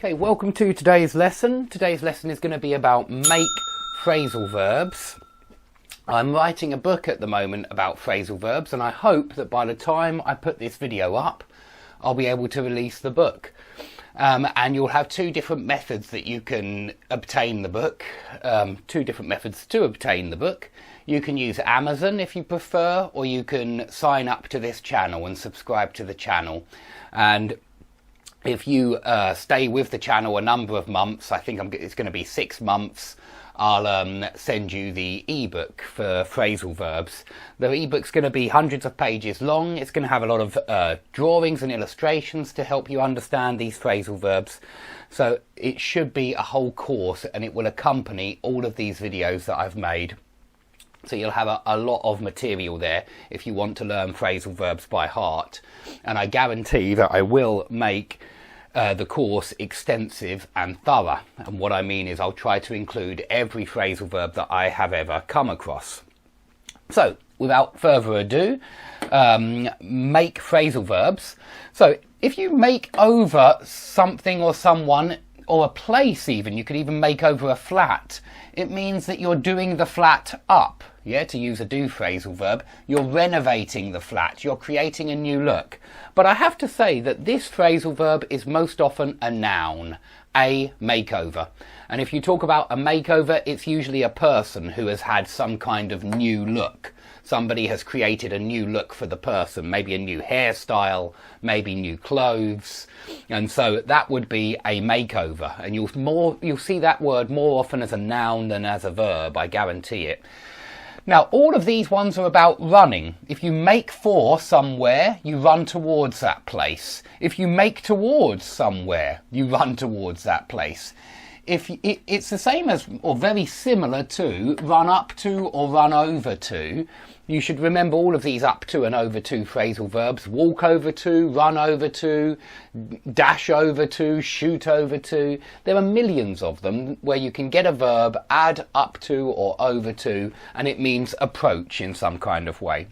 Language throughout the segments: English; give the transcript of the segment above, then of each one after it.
Okay, welcome to today's lesson. Today's lesson is going to be about make phrasal verbs. I'm writing a book at the moment about phrasal verbs, and I hope that by the time I put this video up, I'll be able to release the book. And you'll have two different methods that you can obtain the book, two different methods to obtain the book. You can use Amazon if you prefer, or you can sign up to this channel and subscribe to the channel. And if you stay with the channel a number of months, I think it's going to be 6 months, I'll send you the ebook for phrasal verbs. The ebook's going to be hundreds of pages long. It's going to have a lot of drawings and illustrations to help you understand these phrasal verbs. So it should be a whole course, and it will accompany all of these videos that I've made. So you'll have a lot of material there if you want to learn phrasal verbs by heart. And I guarantee that I will make the course extensive and thorough. And what I mean is I'll try to include every phrasal verb that I have ever come across. So without further ado, make phrasal verbs. So if you make over something or someone, or a place even, you could even make over a flat, it means that you're doing the flat up. Yeah, to use a do phrasal verb, you're renovating the flat, you're creating a new look. But I have to say that this phrasal verb is most often a noun, a makeover. And if you talk about a makeover, it's usually a person who has had some kind of new look. Somebody has created a new look for the person, maybe a new hairstyle, maybe new clothes. And so that would be a makeover. And you'll see that word more often as a noun than as a verb, I guarantee it. Now, all of these ones are about running. If you make for somewhere, you run towards that place. If you make towards somewhere, you run towards that place. It's the same as, or very similar to, run up to or run over to. You should remember all of these up to and over to phrasal verbs. Walk over to, run over to, dash over to, shoot over to. There are millions of them where you can get a verb, add up to or over to, and it means approach in some kind of way.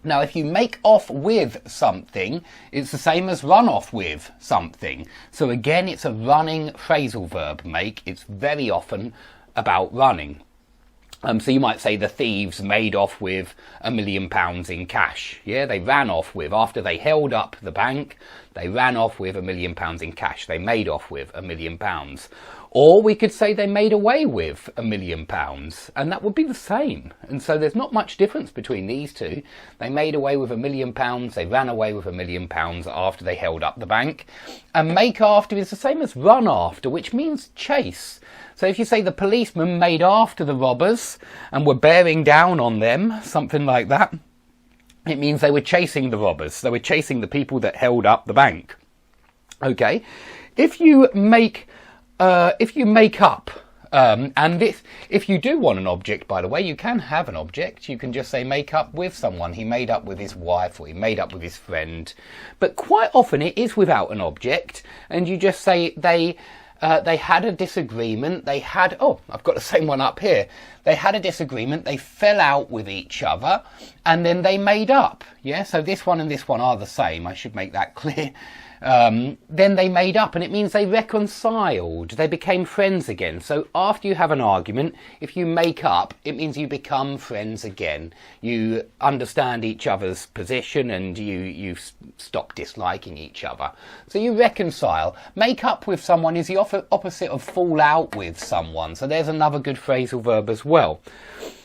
Now, if you make off with something, it's the same as run off with something. So again, it's a running phrasal verb, make. It's very often about running. So you might say the thieves made off with £1 million in cash. Yeah, they ran off with, after they held up the bank, they ran off with £1 million in cash. They made off with £1 million. Or we could say they made away with £1 million, and that would be the same. And so there's not much difference between these two. They made away with £1 million, they ran away with £1 million after they held up the bank. And make after is the same as run after, which means chase. So if you say the policemen made after the robbers and were bearing down on them, something like that, it means they were chasing the robbers. They were chasing the people that held up the bank. Okay, if you make up, and if you do want an object, by the way, you can have an object. You can just say make up with someone. He made up with his wife, or he made up with his friend. But quite often it is without an object, and you just say they had a disagreement. I've got the same one up here. They had a disagreement. They fell out with each other, and then they made up. Yeah, so this one and this one are the same. I should make that clear. Then they made up, and it means they reconciled. They became friends again. So after you have an argument, if you make up, it means you become friends again. You understand each other's position, and you stop disliking each other. So you reconcile. Make up with someone is the opposite of fall out with someone. So there's another good phrasal verb as well.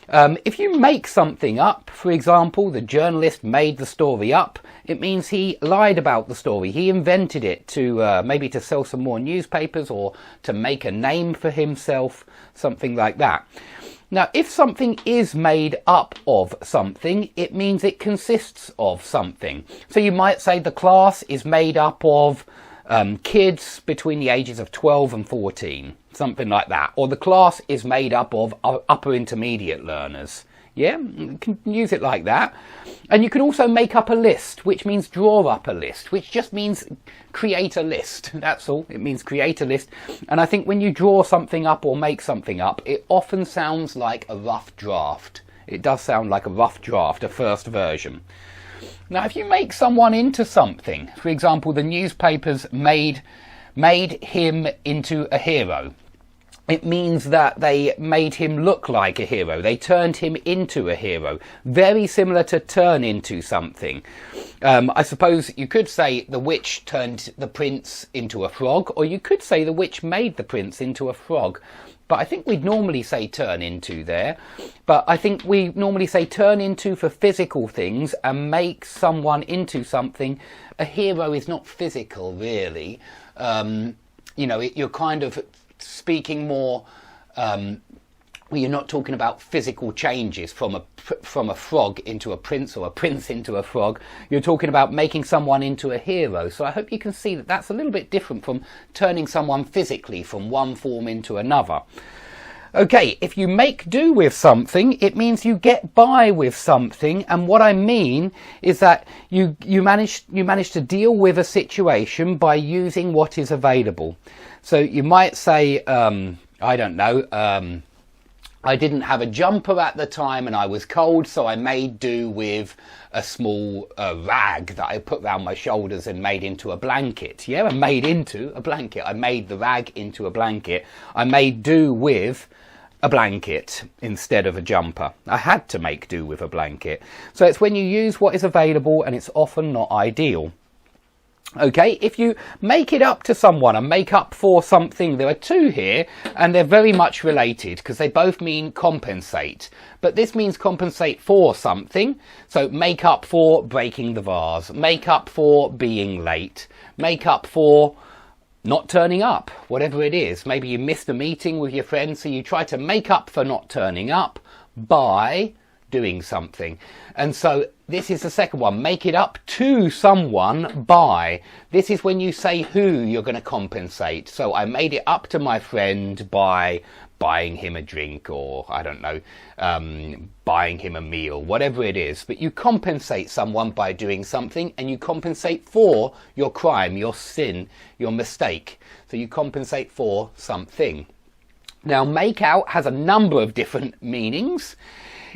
If you make something up, for example, the journalist made the story up, it means he lied about the story. He invented it to maybe to sell some more newspapers or to make a name for himself, something like that. Now, if something is made up of something, it means it consists of something. So you might say the class is made up of kids between the ages of 12 and 14. Something like that. Or the class is made up of upper intermediate learners. Yeah, you can use it like that. And you can also make up a list, which means draw up a list, which just means create a list. That's all. It means create a list. And I think when you draw something up or make something up, it often sounds like a rough draft. It does sound like a rough draft, a first version. Now, if you make someone into something, for example, the newspapers made made him into a hero. It means that they made him look like a hero. They turned him into a hero. Very similar to turn into something. I suppose you could say the witch turned the prince into a frog, or you could say the witch made the prince into a frog. But I think we'd normally say turn into there. But I think we normally say turn into for physical things and make someone into something. A hero is not physical, really. You're kind of speaking more, you're not talking about physical changes from a frog into a prince or a prince into a frog. You're talking about making someone into a hero. So I hope you can see that that's a little bit different from turning someone physically from one form into another. Okay, if you make do with something, it means you get by with something, and what I mean is that you manage to deal with a situation by using what is available. So you might say, I don't know, I didn't have a jumper at the time and I was cold, so I made do with a small rag that I put round my shoulders and made into a blanket. Yeah, I made into a blanket. I made the rag into a blanket. I made do with a blanket instead of a jumper. I had to make do with a blanket. So it's when you use what is available, and it's often not ideal. Okay, if you make it up to someone and make up for something, there are two here, and they're very much related because they both mean compensate. But this means compensate for something. So make up for breaking the vase, make up for being late, make up for not turning up, whatever it is. Maybe you missed a meeting with your friends, so you try to make up for not turning up by doing something. And so this is the second one. Make it up to someone by. This is when you say who you're going to compensate. So I made it up to my friend by buying him a drink, or I don't know, buying him a meal, whatever it is. But you compensate someone by doing something, and you compensate for your crime, your sin, your mistake. So you compensate for something. Now, make out has a number of different meanings.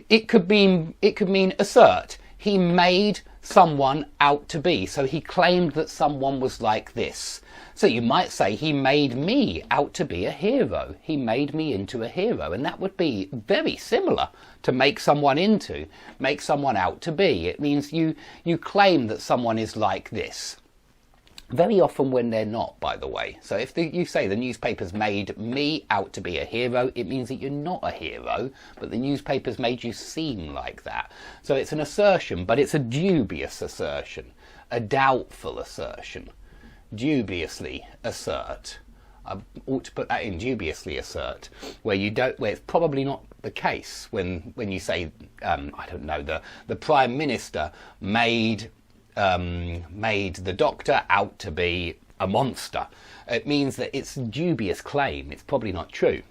It could mean assert. He made someone out to be. So he claimed that someone was like this. So you might say he made me out to be a hero. He made me into a hero. And that would be very similar to make someone into, make someone out to be. It means you claim that someone is like this. Very often when they're not, by the way. So if you say the newspaper's made me out to be a hero, it means that you're not a hero, but the newspaper's made you seem like that. So it's an assertion, but it's a dubious assertion, a doubtful assertion. Dubiously assert. I ought to put that in, dubiously assert, where it's probably not the case when you say, I don't know, the Prime Minister made the doctor out to be a monster. It means that it's a dubious claim. It's probably not true.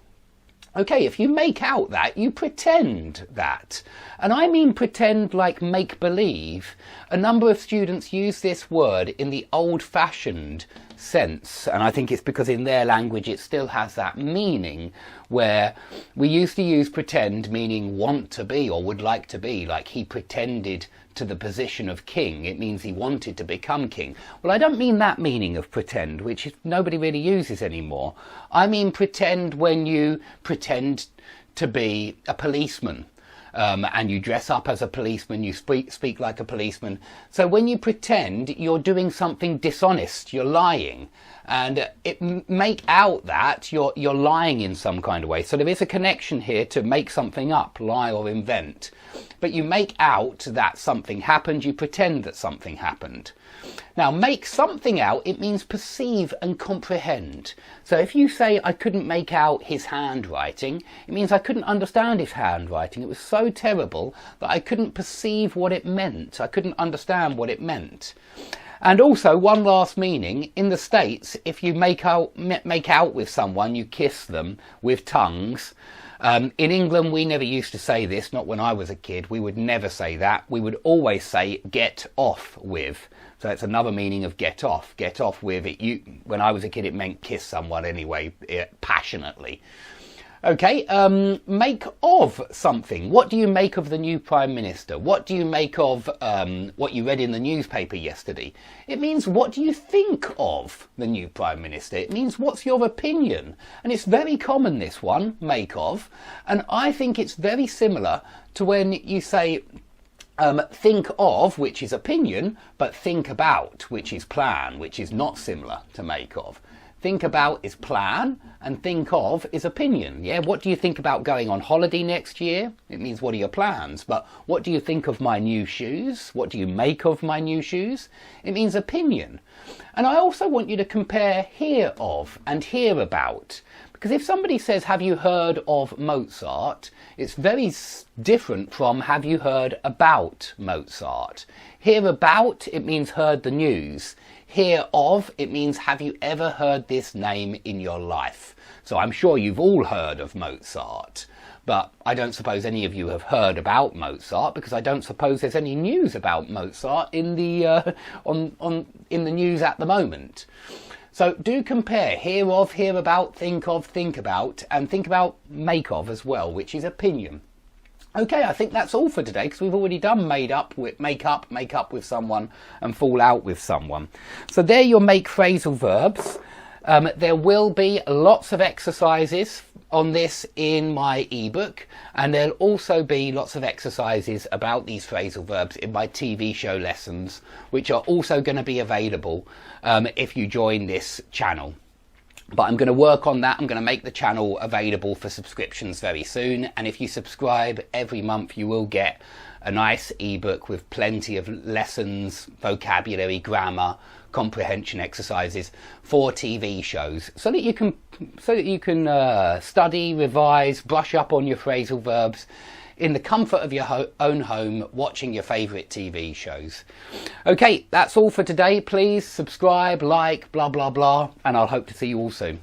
Okay, if you make out that, you pretend that. And I mean pretend like make-believe. A number of students use this word in the old-fashioned sense, and I think it's because in their language it still has that meaning, where we used to use pretend meaning want to be or would like to be, like he pretended to the position of king. It means he wanted to become king. Well, I don't mean that meaning of pretend, which nobody really uses anymore. I mean pretend when you pretend to be a policeman. And you dress up as a policeman, you speak like a policeman. So when you pretend, you're doing something dishonest, you're lying. And make out that you're lying in some kind of way. So there is a connection here to make something up, lie or invent. But you make out that something happened, you pretend that something happened. Now, make something out, it means perceive and comprehend. So if you say, I couldn't make out his handwriting, it means I couldn't understand his handwriting. It was so terrible that I couldn't perceive what it meant. I couldn't understand what it meant. And also, one last meaning, in the States, if you make out with someone, you kiss them with tongues. In England, we never used to say this, not when I was a kid. We would never say that. We would always say, get off with. So it's another meaning of get off. Get off with it. When I was a kid, it meant kiss someone anyway, passionately. Okay, make of something. What do you make of the new Prime Minister? What do you make of what you read in the newspaper yesterday? It means what do you think of the new Prime Minister? It means what's your opinion? And it's very common, this one, make of. And I think it's very similar to when you say think of, which is opinion, but think about, which is plan, which is not similar to make of. Think about is plan, and think of is opinion. Yeah, what do you think about going on holiday next year? It means what are your plans? But what do you think of my new shoes? What do you make of my new shoes? It means opinion. And I also want you to compare hear of and hear about. Because if somebody says, have you heard of Mozart? It's very different from have you heard about Mozart? Hear about, it means heard the news. Hear of, it means have you ever heard this name in your life? So I'm sure you've all heard of Mozart, but I don't suppose any of you have heard about Mozart, because I don't suppose there's any news about Mozart in the in the news at the moment. So do compare hear of, hear about, think of, think about, and think about make of as well, which is opinion. Okay, I think that's all for today, because we've already done make up with someone, and fall out with someone. So there your make phrasal verbs. There will be lots of exercises on this in my ebook, and there'll also be lots of exercises about these phrasal verbs in my TV show lessons, which are also going to be available if you join this channel. But I'm going to work on that. I'm going to make the channel available for subscriptions very soon. And if you subscribe every month, you will get a nice ebook with plenty of lessons, vocabulary, grammar, comprehension exercises for TV shows, so that you can study, revise, brush up on your phrasal verbs in the comfort of your own home, watching your favourite TV shows. Okay, that's all for today. Please subscribe, like, blah, blah, blah, and I'll hope to see you all soon.